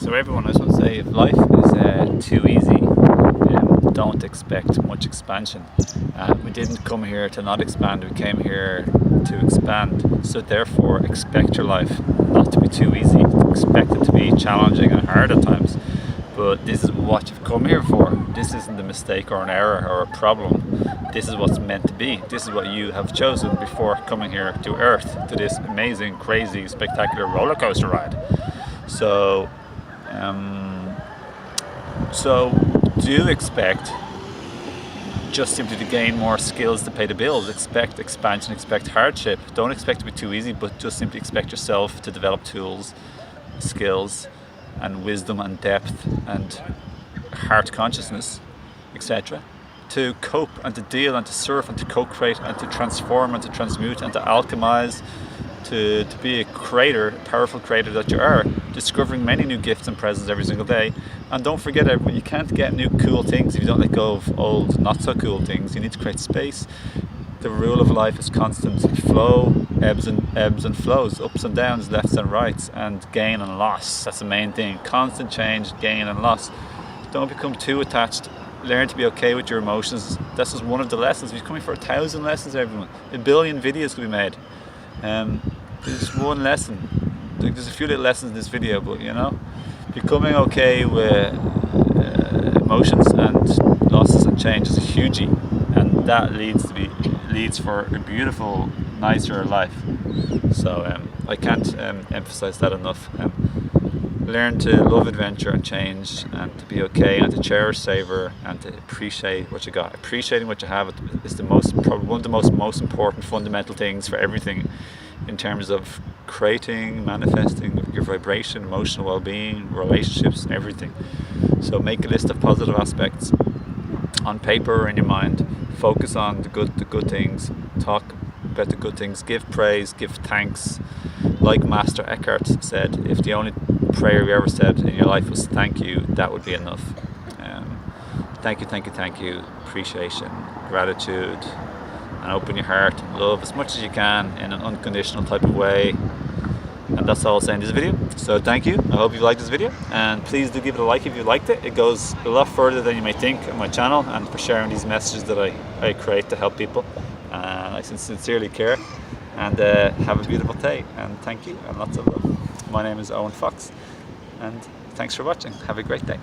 So everyone, I just want to say, if life is too easy, don't expect much expansion. We didn't come here to not expand, we came here to expand. So therefore, expect your life not to be too easy. Expect it to be challenging and hard at times. But this is what you've come here for. This isn't a mistake or an error or a problem. This is what's meant to be. This is what you have chosen before coming here to Earth, to this amazing, crazy, spectacular roller coaster ride. So do expect just simply to gain more skills to pay the bills. Expect expansion, expect hardship. Don't expect to be too easy, but just simply expect yourself to develop tools, skills, and wisdom and depth and heart consciousness, etc. to cope and to deal and to surf and to co-create and to transform and to transmute and to alchemize, to be a creator, powerful creator that you are, discovering many new gifts and presents every single day. And don't forget, everyone, you can't get new cool things if you don't let go of old, not so cool things. You need to create space. The rule of life is constant flow, ebbs and flows, ups and downs, lefts and rights, and gain and loss. That's the main thing. Constant change, gain and loss. Don't become too attached. Learn to be okay with your emotions. This is one of the lessons. We're coming for 1,000 lessons, everyone. 1 billion videos could be made. There's one lesson. There's a few little lessons in this video, but you know, becoming okay with emotions and losses and change is a hugely, and that leads for a beautiful, nicer life. So I can't emphasize that enough. Learn to love adventure and change, and to be okay, and to cherish, savor, and to appreciate what you got. Appreciating what you have is probably one of the most important fundamental things for everything, in terms of creating, manifesting your vibration, emotional well-being, relationships, everything. So make a list of positive aspects on paper or in your mind. Focus on the good things. Talk about the good things. Give praise. Give thanks. Like Master Eckhart said, if the only prayer you ever said in your life was thank you, that would be enough. Thank you. Appreciation, gratitude, and open your heart and love as much as you can in an unconditional type of way. And that's all I'll say in this video. So thank you. I hope you liked this video, and please do give it a like if you liked it. It goes a lot further than you may think on my channel, and for sharing these messages that I create to help people. And I sincerely care. And have a beautiful day, and thank you, and lots of love. My name is Owen Fox, and thanks for watching. Have a great day.